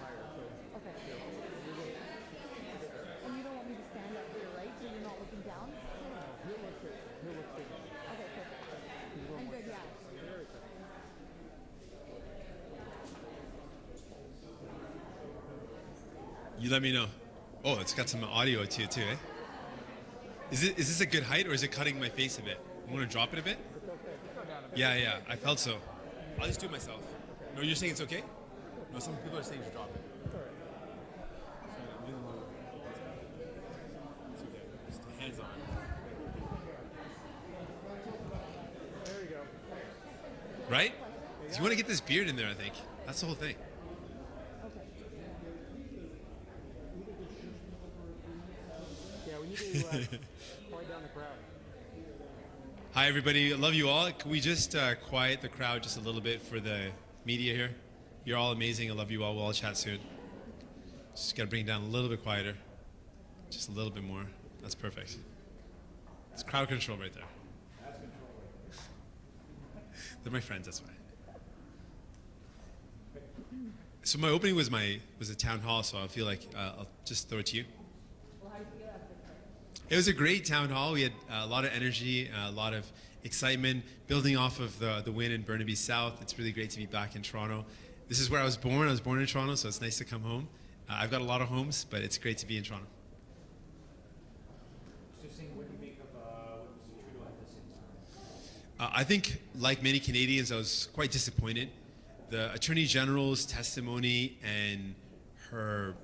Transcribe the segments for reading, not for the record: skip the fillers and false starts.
higher. So, Okay. you know, And you don't want me to stand up here, right? So you're not looking down? he'll look straight. He'll look straight. Okay, perfect. I'm good, yeah. Very good. You let me know. Oh, it's got some audio to it too, eh? Is this a good height or is it cutting my face a bit? You want to drop it a bit? It's okay. Go down a bit. Yeah, yeah. I felt so. I'll just do it myself. No, you're saying it's okay? No, some people are saying to drop it. It's all right. It's okay. Just hands on. There you go. Right? So you want to get this beard in there, I think. That's the whole thing. Okay. Yeah, we need to quiet down the crowd. Hi, everybody. I love you all. Can we just quiet the crowd just a little bit for the media here? You're all amazing. I love you all. We'll all chat soon. Just got to bring it down a little bit quieter. Just a little bit more. That's perfect. It's crowd control right there. They're my friends, that's why. So my opening was a town hall, so I feel like I'll just throw it to you. It was a great town hall. We had a lot of energy, a lot of excitement, building off of the win in Burnaby South. It's really great to be back in Toronto. This is where I was born. I was born in Toronto, so it's nice to come home. I've got a lot of homes, but it's great to be in Toronto. Mr. Singh, what do you make of what Mr. Trudeau had to say? I think, like many Canadians, I was quite disappointed. The Attorney General's testimony and her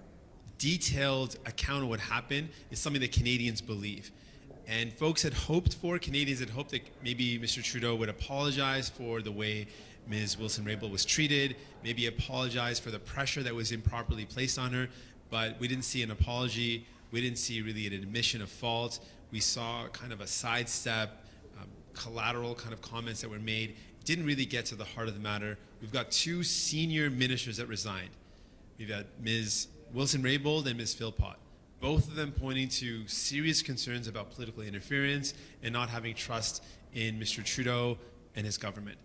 detailed account of what happened is something that Canadians believe. And Canadians had hoped that maybe Mr. Trudeau would apologize for the way Ms. Wilson-Raybould was treated, maybe apologize for the pressure that was improperly placed on her, but we didn't see an apology. We didn't see really an admission of fault. We saw kind of a sidestep, collateral kind of comments that were made. It didn't really get to the heart of the matter. We've got two senior ministers that resigned. We've got Ms. Wilson-Raybould and Ms. Philpott, both of them pointing to serious concerns about political interference and not having trust in Mr. Trudeau and his government.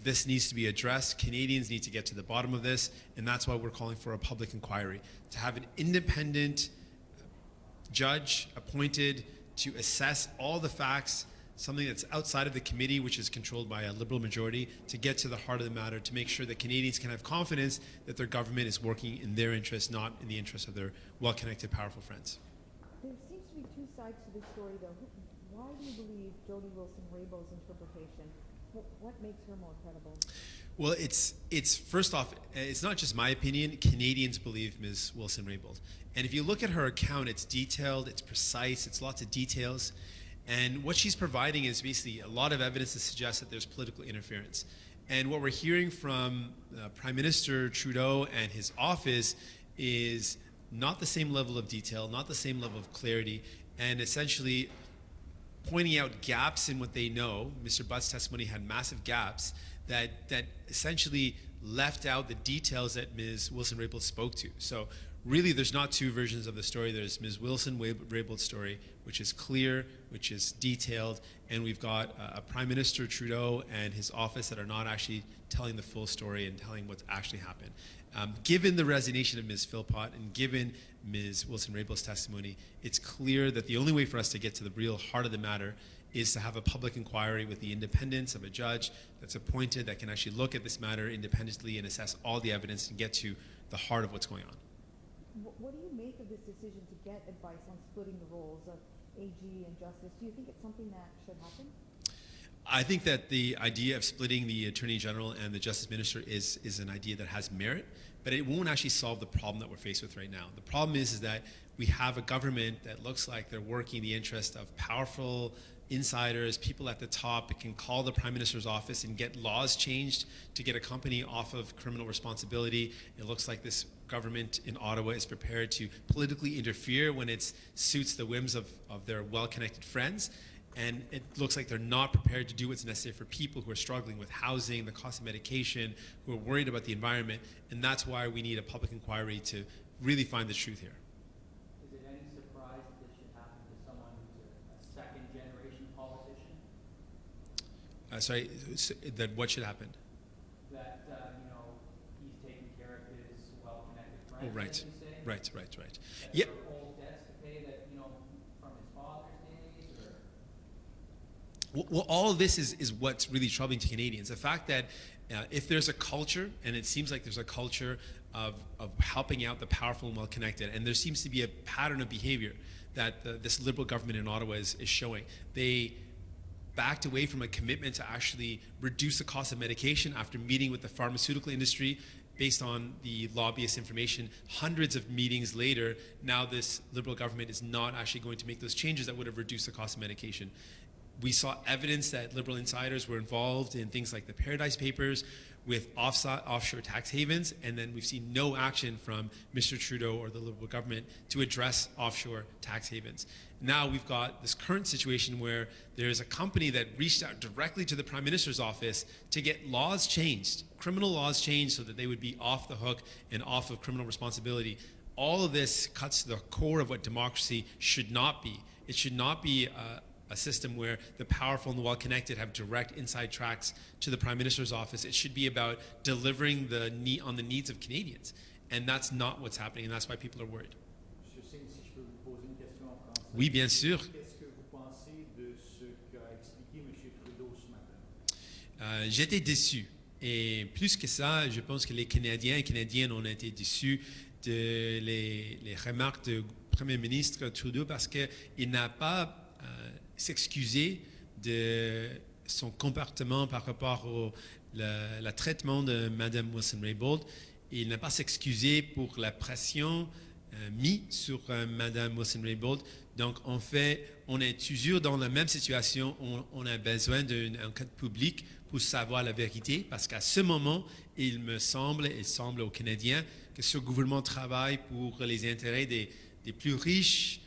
This needs to be addressed. Canadians need to get to the bottom of this, and that's why we're calling for a public inquiry, to have an independent judge appointed to assess all the facts, something that's outside of the committee, which is controlled by a Liberal majority, to get to the heart of the matter, to make sure that Canadians can have confidence that their government is working in their interest, not in the interest of their well-connected, powerful friends. There seems to be two sides to this story, though. Why do you believe Jody-Wilson-Raybould's interpretation? What makes her more credible? Well, it's first off, it's not just my opinion. Canadians believe Ms. Wilson-Raybould. And if you look at her account, it's detailed, it's precise, it's lots of details. And what she's providing is basically a lot of evidence to suggest that there's political interference. And what we're hearing from Prime Minister Trudeau and his office is not the same level of detail, not the same level of clarity, and essentially pointing out gaps in what they know. Mr. Butt's testimony had massive gaps that essentially left out the details that Ms. Wilson-Raybould spoke to. So really, there's not two versions of the story. There's Ms. Wilson-Raybould's story, which is clear, which is detailed, and we've got a Prime Minister Trudeau and his office that are not actually telling the full story and telling what's actually happened. Given the resignation of Ms. Philpott and given Ms. Wilson-Raybould's testimony, it's clear that the only way for us to get to the real heart of the matter is to have a public inquiry with the independence of a judge that's appointed that can actually look at this matter independently and assess all the evidence and get to the heart of what's going on. What do you make of this decision to get advice on splitting the roles of AG and Justice? Do you think it's something that should happen? I think that the idea of splitting the Attorney General and the Justice Minister is an idea that has merit, but it won't actually solve the problem that we're faced with right now. The problem is that we have a government that looks like they're working in the interest of powerful insiders, people at the top that can call the Prime Minister's office and get laws changed to get a company off of criminal responsibility. It looks like this government in Ottawa is prepared to politically interfere when it suits the whims of their well-connected friends. And it looks like they're not prepared to do what's necessary for people who are struggling with housing, the cost of medication, who are worried about the environment. And that's why we need a public inquiry to really find the truth here. Is it any surprise that this should happen to someone who's a second-generation politician? That what should happen? That, he's taking care of his well-connected Oh, right. Didn't you say? Right. That Yeah. there are old debts to pay that, from his father's days, or? Well, all of this is what's really troubling to Canadians. The fact that if there's a culture, and it seems like there's a culture of helping out the powerful and well-connected, and there seems to be a pattern of behavior that this Liberal government in Ottawa is showing. They backed away from a commitment to actually reduce the cost of medication after meeting with the pharmaceutical industry based on the lobbyist information. Hundreds of meetings later, now this Liberal government is not actually going to make those changes that would have reduced the cost of medication. We saw evidence that Liberal insiders were involved in things like the Paradise Papers with offshore tax havens, and then we've seen no action from Mr. Trudeau or the Liberal government to address offshore tax havens. Now we've got this current situation where there's a company that reached out directly to the Prime Minister's office to get laws changed, criminal laws changed, so that they would be off the hook and off of criminal responsibility. All of this cuts to the core of what democracy should not be. It should not be a system where the powerful and the well-connected have direct inside tracks to the Prime Minister's office. It should be about delivering on the needs of Canadians. And that's not what's happening, and that's why people are worried. Monsieur Singh, si je peux vous poser une question en français. Oui, bien sûr. Qu'est-ce que vous pensez de ce qu'a expliqué M. Trudeau ce matin? J'étais déçu. Et plus que ça, je pense que les Canadiens et Canadiennes ont été déçus de les remarques du Premier ministre Trudeau parce qu'il n'a pas s'excuser de son comportement par rapport au traitement de Mme Wilson-Raybould. Il n'a pas s'excusé pour la pression mise sur Mme Wilson-Raybould. Donc, en fait, on est toujours dans la même situation. On a besoin d'une enquête publique pour savoir la vérité, parce qu'à ce moment, il semble aux Canadiens que ce gouvernement travaille pour les intérêts des plus riches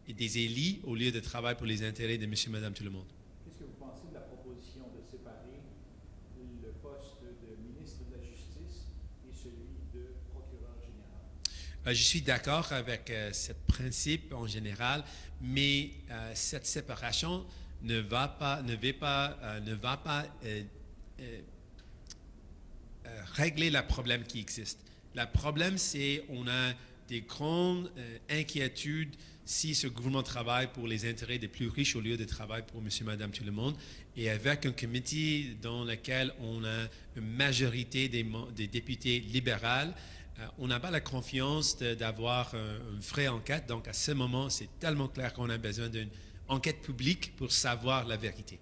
et des élites au lieu de travailler pour les intérêts de monsieur, madame, tout le monde. Qu'est-ce que vous pensez de la proposition de séparer le poste de ministre de la Justice et celui de procureur général? Je suis d'accord avec ce principe en général, mais cette séparation ne va pas régler le problème qui existe. Le problème, c'est qu'on a des grandes inquiétudes si ce gouvernement travaille pour les intérêts des plus riches au lieu de travailler pour monsieur, madame, tout le monde. Et avec un comité dans lequel on a une majorité des députés libéraux, on n'a pas la confiance d'avoir une vraie enquête. Donc, à ce moment, c'est tellement clair qu'on a besoin d'une enquête publique pour savoir la vérité.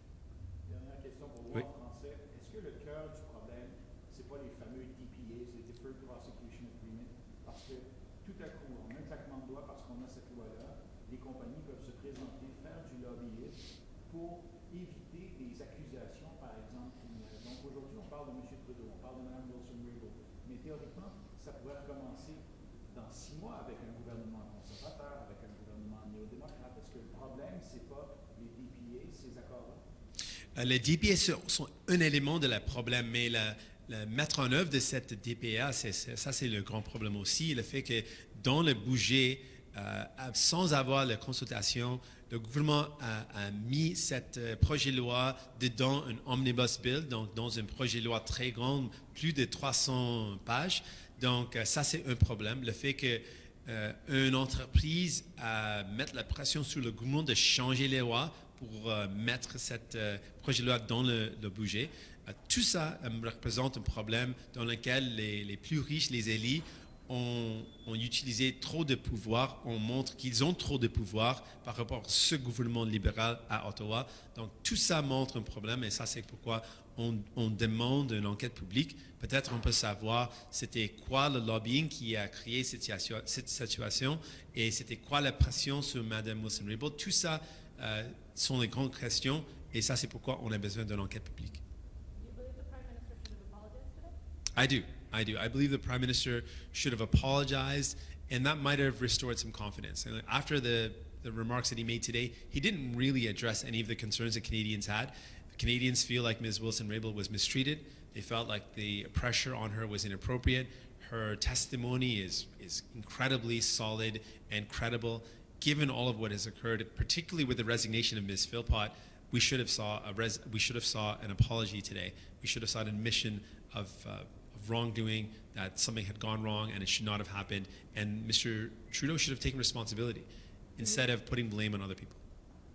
Dernière question pour vous Oui. en français. Est-ce que le cœur du problème, c'est pas les fameux DPAs, les Deferred Prosecution Agreement? Parce que tout à coup, en un claquement de doigts, parce qu'on a cette loi-là, les compagnies peuvent se présenter, faire du lobbyisme pour éviter des accusations, par exemple, criminelles. Donc aujourd'hui, on parle de M. Trudeau, on parle de Mme Wilson-Raybould, mais théoriquement, ça pourrait recommencer dans 6 mois avec un gouvernement conservateur, avec un gouvernement néo-démocrate. Est-ce que le problème, c'est pas les DPA, ces accords-là? Les DPA sont un élément de le problème, mais mettre en œuvre de cette DPA, ça c'est le grand problème aussi. Le fait que dans le budget, sans avoir la consultation, le gouvernement a mis ce projet de loi dedans un omnibus bill, donc dans un projet de loi très grand, plus de 300 pages. Donc ça c'est un problème. Le fait que une entreprise mette la pression sur le gouvernement de changer les lois pour mettre ce projet de loi dans le budget. Tout ça représente un problème dans lequel les plus riches, les élites, ont utilisé trop de pouvoir. On montre qu'ils ont trop de pouvoir par rapport à ce gouvernement libéral à Ottawa. Donc tout ça montre un problème et ça c'est pourquoi on demande une enquête publique. Peut-être on peut savoir c'était quoi le lobbying qui a créé cette situation et c'était quoi la pression sur Mme Wilson-Raybould. Tout ça sont les grandes questions et ça c'est pourquoi on a besoin d'une enquête publique. Do you believe the Prime Minister should have apologized today? I do. I believe the Prime Minister should have apologized, and that might have restored some confidence. And after the remarks that he made today, he didn't really address any of the concerns that Canadians had. The Canadians feel like Ms. Wilson-Raybould was mistreated. They felt like the pressure on her was inappropriate. Her testimony is incredibly solid and credible. Given all of what has occurred, particularly with the resignation of Ms. Philpott, we should have saw an apology today. We should have saw an admission of wrongdoing, that something had gone wrong and it should not have happened. And Mr. Trudeau should have taken responsibility instead of putting blame on other people.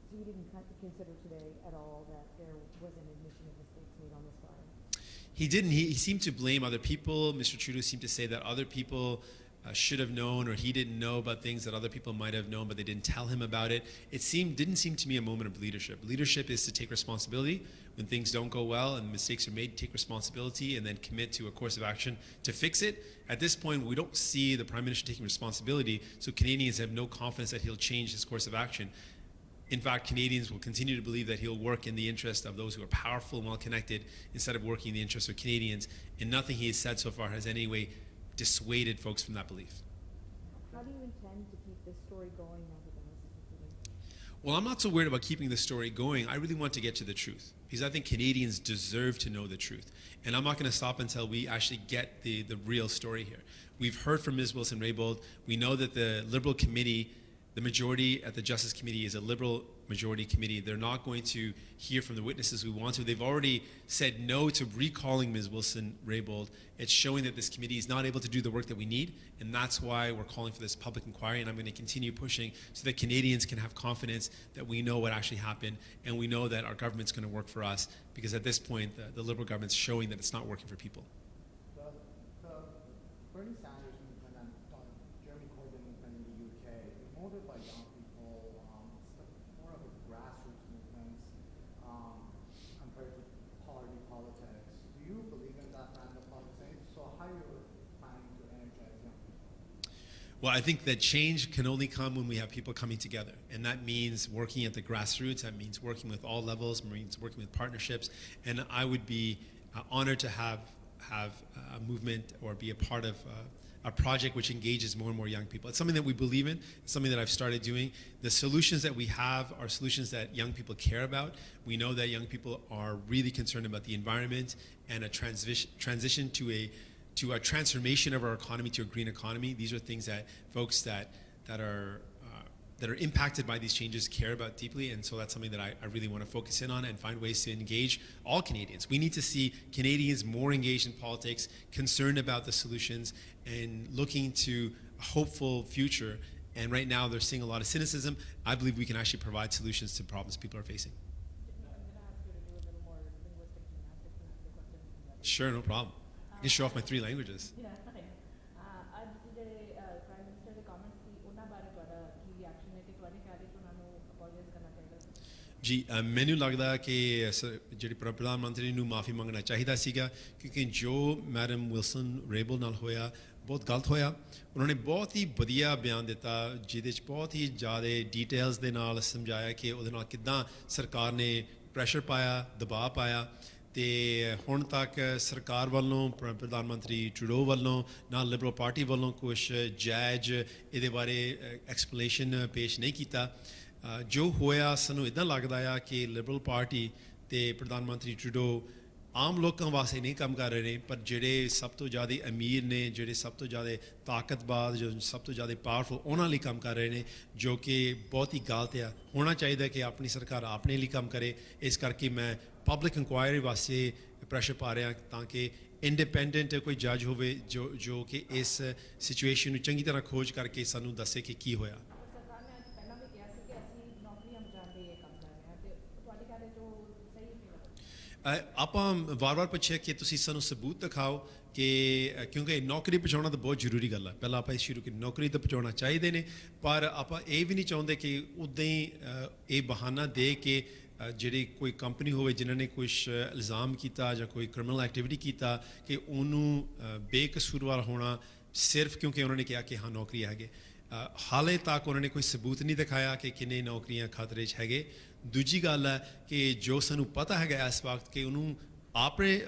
So you didn't consider today at all that there was an admission of mistakes made on this file? He didn't. He seemed to blame other people. Mr. Trudeau seemed to say that other people should have known, or he didn't know about things that other people might have known, but they didn't tell him about it. Didn't seem to me a moment of leadership. Leadership is to take responsibility when things don't go well and mistakes are made. Take responsibility and then commit to a course of action to fix it. At this point, we don't see the Prime Minister taking responsibility, so Canadians have no confidence that he'll change his course of action. In fact, Canadians will continue to believe that he'll work in the interest of those who are powerful and well-connected instead of working in the interest of Canadians. And nothing he has said so far has in any way dissuaded folks from that belief. How do you intend to keep this story going now that this is concluded? Well, I'm not so worried about keeping the story going. I really want to get to the truth because I think Canadians deserve to know the truth. And I'm not going to stop until we actually get the real story here. We've heard from Ms. Wilson-Raybould. We know that the Liberal Committee, the majority at the Justice Committee is a Liberal majority committee. They're not going to hear from the witnesses we want to. They've already said no to recalling Ms. Wilson-Raybould. It's showing that this committee is not able to do the work that we need, and that's why we're calling for this public inquiry, and I'm going to continue pushing so that Canadians can have confidence that we know what actually happened, and we know that our government's going to work for us, because at this point, the Liberal government's showing that it's not working for people. The Bernie Sanders movement and Jeremy Corbyn movement in the UK is motivated by young people, more of a grassroots movement compared to party politics. Do you believe in that brand of politics? So how are you planning to energize young people? Well, I think that change can only come when we have people coming together. And that means working at the grassroots, that means working with all levels, means working with partnerships. And I would be honored to have a movement or be a part of a project which engages more and more young people. It's something that we believe in. It's something that I've started doing. The solutions that we have are solutions that young people care about. We know that young people are really concerned about the environment and a transition to a transformation of our economy to a green economy. These are things that folks that are impacted by these changes care about deeply, and so that's something that I really want to focus in on and find ways to engage all Canadians. We need to see Canadians more engaged in politics, concerned about the solutions, and looking to a hopeful future. And right now they're seeing a lot of cynicism. I believe we can actually provide solutions to problems people are facing. I'm going to ask you to do a little more linguistic gymnastics and ask the question. Sure, no problem. I can show off my 3 languages. Yeah, fine. ਅੱਜ ਜਿਹੜੇ prime minister ਦੇ comments ਸੀ ਉਹਨਾਂ ਬਾਰੇ ਤੁਹਾਡਾ ਕੀ reaction ਹੈ ਕਿ ਤੁਹਾਡੇ ਖਿਆਲ ਵਿੱਚ ਉਹਨਾਂ ਨੂੰ ਅਪੋਲੋਜਾਈਜ਼ ਕਰਨਾ ਚਾਹੀਦਾ? ਜੀ ਮੈਨੂੰ ਲੱਗਦਾ ਕਿ ਜਿਹੜੀ ਪ੍ਰਧਾਨ ਮੰਤਰੀ ਨੂੰ ਮਾਫੀ ਮੰਗਣਾ ਚਾਹੀਦਾ ਸੀਗਾ ਕਿਉਂਕਿ ਜੋ ਮੈਡਮ ਵਿਲਸਨ ਰੇਬਲ ਨਾਲ ਹੋਇਆ ਬਹੁਤ ਗਲਤ ਹੋਇਆ। ਉਹਨਾਂ ਨੇ ਬਹੁਤ ਹੀ ਵਧੀਆ ਬਿਆਨ ਦਿੱਤਾ ਜਿਹਦੇ 'ਚ ਬਹੁਤ ਹੀ ਜ਼ਿਆਦਾ ਡੀਟੇਲਸ ਦੇ ਨਾਲ ਸਮਝਾਇਆ ਕਿ ਉਹਦੇ ਨਾਲ ਕਿੱਦਾਂ ਸਰਕਾਰ ਨੇ ਪ੍ਰੈਸ਼ਰ ਪਾਇਆ, ਦਬਾਅ ਪਾਇਆ। ਤੇ ਹੁਣ ਤੱਕ ਸਰਕਾਰ ਵੱਲੋਂ ਪ੍ਰਧਾਨ ਮੰਤਰੀ ਟਰੂਡੋ ਵੱਲੋਂ ਨਾ ਲਿਬਰਲ ਪਾਰਟੀ ਵੱਲੋਂ ਕੁਛ ਜਾਇਜ਼ ਇਹਦੇ ਬਾਰੇ ਐਕਸਪਲੇਨੇਸ਼ਨ ਪੇਸ਼ ਨਹੀਂ ਕੀਤਾ। ਜੋ ਹੋਇਆ ਸਾਨੂੰ ਇੱਦਾਂ ਲੱਗਦਾ ਆ ਕਿ ਲਿਬਰਲ ਪਾਰਟੀ ਤੇ ਪ੍ਰਧਾਨ ਮੰਤਰੀ ਟਰੂਡੋ ਆਮ ਲੋਕਾਂ ਵਾਸਤੇ ਨਹੀਂ ਕੰਮ ਕਰ ਰਹੇ ਨੇ, ਪਰ ਜਿਹੜੇ ਸਭ ਤੋਂ ਜ਼ਿਆਦਾ ਅਮੀਰ ਨੇ, ਜਿਹੜੇ ਸਭ ਤੋਂ ਜ਼ਿਆਦਾ ਤਾਕਤਵਾਰ, ਜੋ ਸਭ ਤੋਂ ਜ਼ਿਆਦਾ ਪਾਵਰਫੁਲ, ਉਹਨਾਂ ਲਈ ਕੰਮ ਕਰ ਰਹੇ ਨੇ, ਜੋ ਕਿ ਬਹੁਤ ਹੀ ਗਲਤ ਆ। ਹੋਣਾ ਚਾਹੀਦਾ ਕਿ ਆਪਣੀ ਸਰਕਾਰ ਆਪਣੇ ਲਈ ਕੰਮ ਕਰੇ। ਇਸ ਕਰਕੇ ਮੈਂ ਪਬਲਿਕ ਇਨਕੁਆਇਰੀ ਵਾਸਤੇ ਪ੍ਰੈਸ਼ਰ ਪਾ ਰਿਹਾ ਤਾਂ ਕਿ ਇੰਡੀਪੈਂਡੈਂਟ ਕੋਈ ਜੱਜ ਹੋਵੇ ਜੋ ਕਿ ਇਸ ਸਿਚੁਏਸ਼ਨ ਨੂੰ ਚੰਗੀ ਤਰ੍ਹਾਂ ਖੋਜ ਕਰਕੇ ਸਾਨੂੰ ਦੱਸੇ ਕਿ ਕੀ ਹੋਇਆ। ਸਰਕਾਰ ਨੇ ਅੱਜ ਪਹਿਲਾਂ ਵੀ ਕਿਹਾ ਸੀ ਕਿ ਅਸੀਂ ਨੌਕਰੀਆਂ ਬਚਾਉਣ ਲਈ ਇਹ ਕੰਮ ਕਰ ਰਹੇ ਹਾਂ, ਤੇ ਤੁਹਾਡੇ ਖਿਆਲ ਵਿੱਚ ਉਹ ਸਹੀ ਨਹੀਂ ਲੱਗਦਾ? ਆਪਾਂ ਵਾਰ-ਵਾਰ ਪੁੱਛਿਆ ਕਿ ਤੁਸੀਂ ਸਾਨੂੰ ਸਬੂਤ ਦਿਖਾਓ ਕਿ ਕਿਉਂਕਿ ਨੌਕਰੀ ਪਹੁੰਚਾਉਣਾ ਤਾਂ ਬਹੁਤ ਜ਼ਰੂਰੀ ਗੱਲ ਹੈ। ਪਹਿਲਾਂ ਆਪਾਂ ਸ਼ੁਰੂ ਕੀਤੀ ਨੌਕਰੀ ਤਾਂ ਪਹੁੰਚਾਉਣਾ ਚਾਹੀਦੇ ਨੇ, ਪਰ ਆਪਾਂ ਇਹ ਵੀ ਨਹੀਂ ਚਾਹੁੰਦੇ ਕਿ ਉੱਦਾਂ ਹੀ ਇਹ ਬਹਾਨਾ ਦੇ ਕੇ ਜਿਹੜੀ ਕੋਈ ਕੰਪਨੀ ਹੋਵੇ ਜਿਨ੍ਹਾਂ ਨੇ ਕੁਛ ਇਲਜ਼ਾਮ ਕੀਤਾ ਜਾਂ ਕੋਈ ਕ੍ਰਿਮੀਨਲ ਐਕਟੀਵਿਟੀ ਕੀਤਾ ਕਿ ਉਹਨੂੰ ਬੇਕਸੂਰਵਾਰ ਹੋਣਾ ਸਿਰਫ ਕਿਉਂਕਿ ਉਹਨਾਂ ਨੇ ਕਿਹਾ ਕਿ ਹਾਂ ਨੌਕਰੀ ਹੈਗੇ। ਹਾਲੇ ਤੱਕ ਉਹਨਾਂ ਨੇ ਕੋਈ ਸਬੂਤ ਨਹੀਂ ਦਿਖਾਇਆ ਕਿ ਕਿੰਨੇ ਨੌਕਰੀਆਂ ਖਤਰੇ 'ਚ ਹੈਗੇ। ਦੂਜੀ ਗੱਲ ਹੈ ਕਿ ਜੋ ਸਾਨੂੰ ਪਤਾ ਹੈਗਾ ਇਸ ਵਕਤ ਕਿ ਉਹਨੂੰ ਆਪਣੇ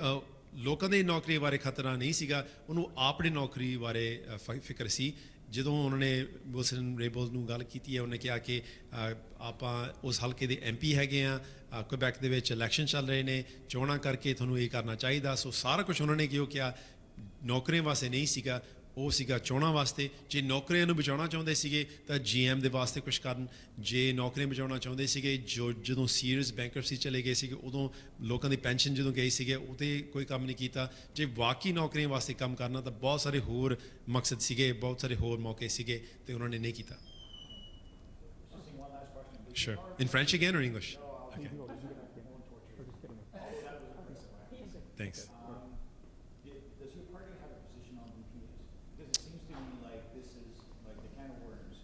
ਲੋਕਾਂ ਦੀ ਨੌਕਰੀ ਬਾਰੇ ਖਤਰਾ ਨਹੀਂ ਸੀਗਾ, ਉਹਨੂੰ ਆਪਣੇ ਨੌਕਰੀ ਬਾਰੇ ਫਿਕਰ ਸੀ। ਜਦੋਂ ਉਹਨਾਂ ਨੇ ਵਿਲਸਨ ਰੇਬਲ ਨੂੰ ਗੱਲ ਕੀਤੀ ਹੈ, ਉਹਨੇ ਕਿਹਾ ਕਿ ਆਪਾਂ ਉਸ ਹਲਕੇ ਦੇ MP ਹੈਗੇ ਆ, ਕੁਬੈਕ ਦੇ ਵਿੱਚ ਇਲੈਕਸ਼ਨ ਚੱਲ ਰਹੇ ਨੇ, ਚੋਣਾਂ ਕਰਕੇ ਤੁਹਾਨੂੰ ਇਹ ਕਰਨਾ ਚਾਹੀਦਾ। ਸੋ ਸਾਰਾ ਕੁਝ ਉਹਨਾਂ ਨੇ ਕਿਹਾ ਨੌਕਰੀਆਂ ਵਾਸਤੇ ਨਹੀਂ ਸੀਗਾ, ਉਹ ਸੀਗਾ ਚੋਣਾਂ ਵਾਸਤੇ ਜੇ ਨੌਕਰੀਆਂ ਨੂੰ ਬਚਾਉਣਾ ਚਾਹੁੰਦੇ ਸੀਗੇ ਤਾਂ GM ਦੇ ਵਾਸਤੇ ਕੁਝ ਕਰਨ ਜੇ ਨੌਕਰੀਆਂ ਬਚਾਉਣਾ ਚਾਹੁੰਦੇ ਸੀਗੇ ਜਦੋਂ ਸੀਅਰਸ ਬੈਂਕਰਪਸੀ ਚਲੇ ਗਏ ਸੀਗੇ ਉਦੋਂ ਲੋਕਾਂ ਦੀ ਪੈਨਸ਼ਨ ਜਦੋਂ ਗਈ ਸੀਗੇ ਉਹਤੇ ਕੋਈ ਕੰਮ ਨਹੀਂ ਕੀਤਾ ਜੇ ਵਾਕਈ ਨੌਕਰੀਆਂ ਵਾਸਤੇ ਕੰਮ ਕਰਨਾ ਤਾਂ ਬਹੁਤ ਸਾਰੇ ਹੋਰ ਮਕਸਦ ਸੀਗੇ ਬਹੁਤ ਸਾਰੇ ਹੋਰ ਮੌਕੇ ਸੀਗੇ ਤੇ ਉਹਨਾਂ ਨੇ ਨਹੀਂ ਕੀਤਾ Just one last question. Sure. In French again or English? Okay. We're just kidding. Thanks. Does your party have a position on DPAs? Because it seems to me like this is like the can of worms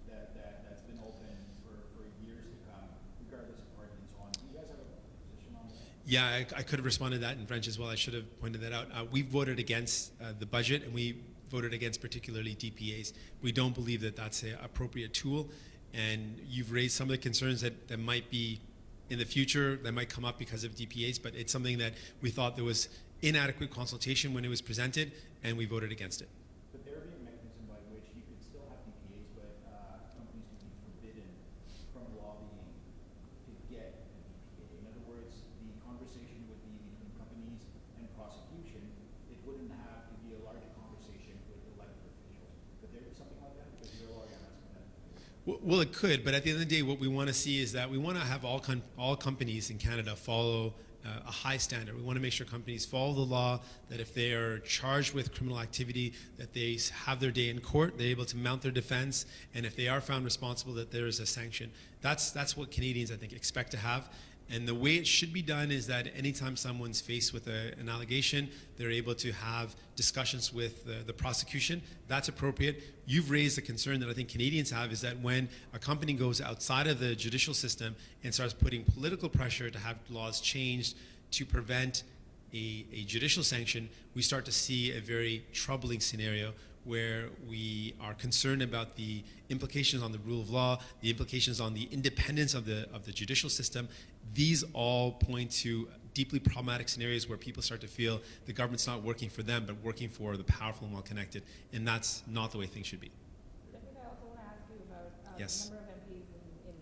that's been open for years to come, regardless of party and so on. Do you guys have a position on that? Yeah, I could have responded that in French as well. I should have pointed that out. We voted against the budget and we voted against particularly DPAs. We don't believe that that's an appropriate tool. And you've raised some of the concerns that might be in the future, that might come up because of DPAs, but it's something that we thought there was inadequate consultation when it was presented, and we voted against it. But there would be a mechanism by which you could still have DPAs, but companies would be forbidden from lobbying to get a DPA. In other words, the conversation would be between companies and prosecution. It wouldn't have to be a larger conversation with elected officials. Could there be something like that? Because you're a lawyer, I'm asking that. Well, it could, but at the end of the day, what we want to see is that we want to have all companies in Canada follow a high standard. We want to make sure companies follow the law, that if they are charged with criminal activity, that they have their day in court, they're able to mount their defense, and if they are found responsible, that there is a sanction. That's what Canadians, I think, expect to have. And the way it should be done is that anytime someone's faced with an allegation, they're able to have discussions with the prosecution. That's appropriate. You've raised a concern that I think Canadians have is that when a company goes outside of the judicial system and starts putting political pressure to have laws changed to prevent a judicial sanction, we start to see a very troubling scenario where we are concerned about the implications on the rule of law, the implications on the independence of the judicial system. These all point to deeply problematic scenarios where people start to feel the government's not working for them, but working for the powerful and well-connected. And that's not the way things should be. Jagmeet, I also want to ask you about Yes. the number of MPs in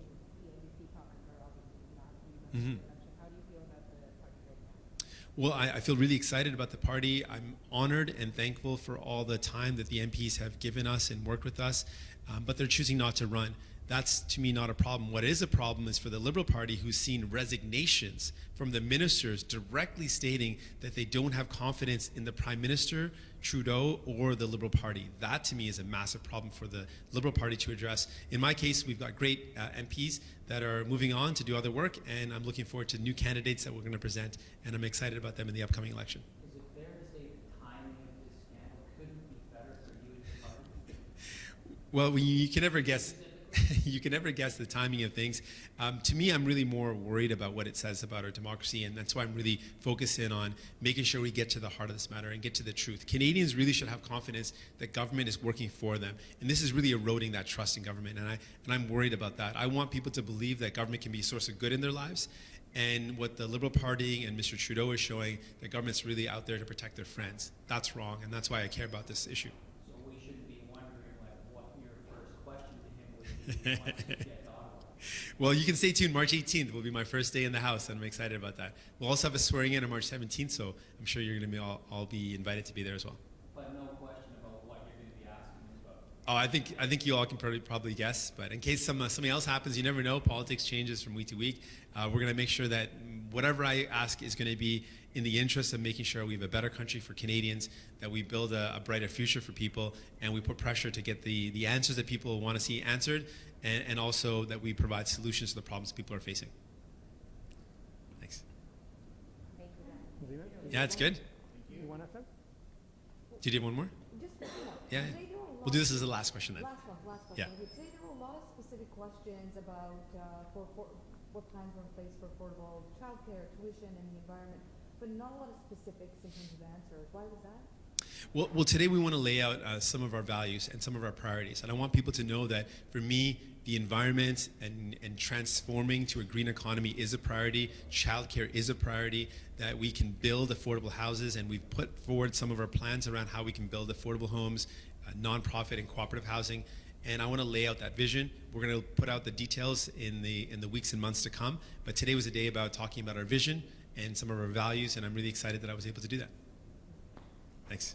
the NDP caucus are obviously not leading Mhm. the election. How do you feel about the party right now? Well, I feel really excited about the party. I'm honored and thankful for all the time that the MPs have given us and worked with us, but they're choosing not to run. That's, to me, not a problem. What is a problem is for the Liberal Party, who's seen resignations from the ministers directly stating that they don't have confidence in the Prime Minister, Trudeau, or the Liberal Party. That, to me, is a massive problem for the Liberal Party to address. In my case, we've got great MPs that are moving on to do other work, and I'm looking forward to new candidates that we're going to present, and I'm excited about them in the upcoming election. Is it fair to say the timing of this scandal couldn't be better for you and your party? Well, you can never guess. You can never guess the timing of things. To me, I'm really more worried about what it says about our democracy, and that's why I'm really focusing on making sure we get to the heart of this matter and get to the truth. Canadians really should have confidence that government is working for them, and this is really eroding that trust in government, and I'm worried about that. I want people to believe that government can be a source of good in their lives, and what the Liberal Party and Mr. Trudeau is showing, that government's really out there to protect their friends. That's wrong, and that's why I care about this issue. So we shouldn't be wondering like what your first question to him would be once you get to Ottawa. Well, you can stay tuned. March 18th will be my first day in the House, and I'm excited about that. We'll also have a swearing in on March 17th, so I'm sure you're going to be all be invited to be there as well. But no question about what you're going to be asking me about. Oh, I think you all can probably guess, but in case something else happens, you never know. Politics changes from week to week. We're going to make sure that whatever I ask is going to be in the interest of making sure we have a better country for Canadians, that we build a brighter future for people, and we put pressure to get the answers that people want to see answered, and also that we provide solutions to the problems people are facing. Thanks. Thank you, Dan. Zina, Yeah, it's good. you want to say? Do you have one more? Just, Yeah. today there were a We'll do this as the last question then. Last one. Yeah. Okay, today there were a lot of specific questions about for what plans are in place for affordable childcare, tuition, and the environment, but not a lot of specifics in terms of answers. Why was that? Well, today we want to lay out some of our values and some of our priorities. And I want people to know that for me, the environment and transforming to a green economy is a priority. Childcare is a priority, that we can build affordable houses. And we've put forward some of our plans around how we can build affordable homes, nonprofit and cooperative housing. And I want to lay out that vision. We're going to put out the details in the weeks and months to come. But today was a day about talking about our vision and some of our values. And I'm really excited that I was able to do that. Thanks.